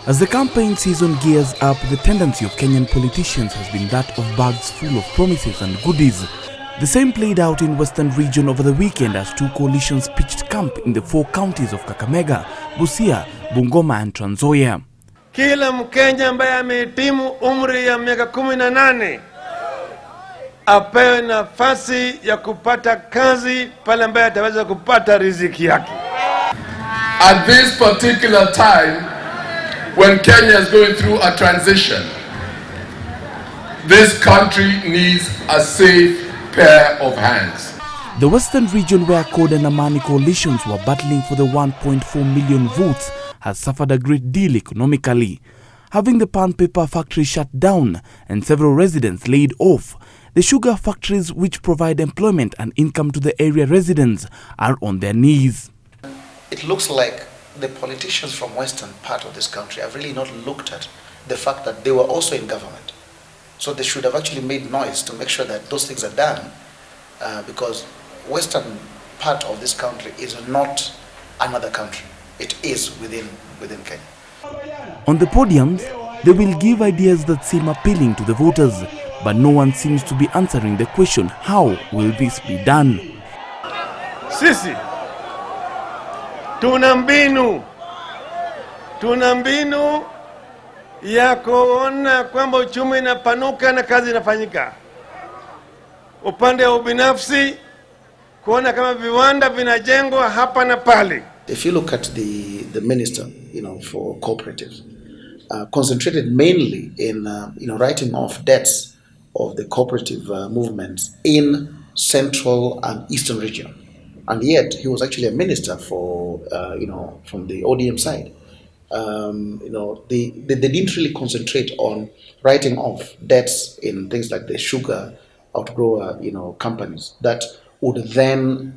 As the campaign season gears up, the tendency of Kenyan politicians has been that of bags full of promises and goodies. The same played out in Western Region over the weekend as two coalitions pitched camp in the four counties of Kakamega, Busia, Bungoma and Trans Nzoia. Kila Mkenya ambaye amehitimu umri ya miaka 18 apewe nafasi ya kupata kazi pale ambaye ataweza kupata riziki yake. At this particular time, when Kenya is going through a transition, this country needs a safe pair of hands. The Western Region, where CORD and Amani coalitions were battling for the 1.4 million votes, has suffered a great deal economically. Having the pan paper factory shut down and several residents laid off, the sugar factories, which provide employment and income to the area residents, are on their knees. It looks like the politicians from western part of this country have really not looked at the fact that they were also in government. So they should have actually made noise to make sure that those things are done, because western part of this country is not another country. It is within Kenya. On the podiums, they will give ideas that seem appealing to the voters, but no one seems to be answering the question, how will this be done? Sisi tuna mbinu ya kuona kwamba uchumi inapanuka na kazi inafanyika. Upande wa ubinafsi kuona kama viwanda vinajengwa hapa na pale. If you look at the minister, for cooperatives, concentrated mainly in writing off debts of the cooperative movements in Central and Eastern region, and yet he was actually a minister for from the ODM side. They didn't really concentrate on writing off debts in things like the sugar outgrower companies that would then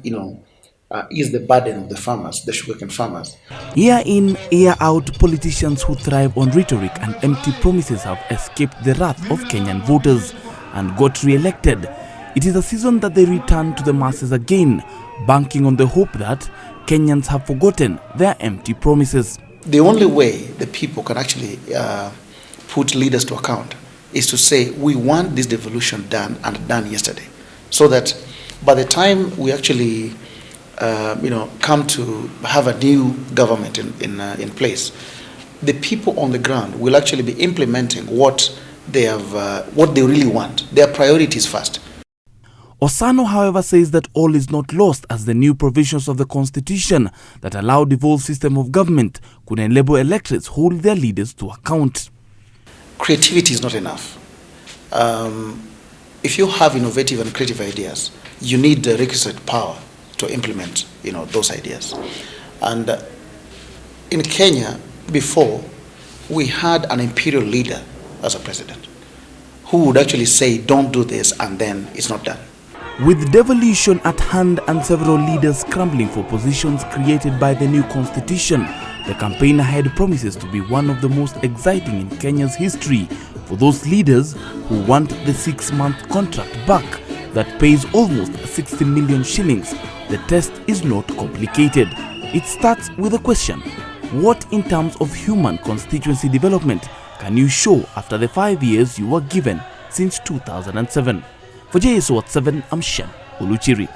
ease the burden of the farmers, the sugarcane farmers. Year in, year out, politicians who thrive on rhetoric and empty promises have escaped the wrath of Kenyan voters and got re-elected. It is a season that they return to the masses again, banking on the hope that Kenyans have forgotten their empty promises. The only way the people can actually put leaders to account is to say, we want this devolution done and done yesterday, so that by the time we actually come to have a new government in place, the people on the ground will actually be implementing what they really want, their priorities first. Osano, however, says that all is not lost, as the new provisions of the constitution that allow devolved system of government could enable electorates hold their leaders to account. Creativity is not enough. If you have innovative and creative ideas, you need the requisite power to implement those ideas. And in Kenya, before, we had an imperial leader as a president who would actually say, don't do this, and then it's not done. With devolution at hand and several leaders scrambling for positions created by the new constitution, the campaign ahead promises to be one of the most exciting in Kenya's history for those leaders who want the 6-month contract back that pays almost 60 million shillings. The test is not complicated. It starts with a question: what in terms of human constituency development can you show after the 5 years you were given since 2007? For JSO at 7, I'm Shem Uluchiri.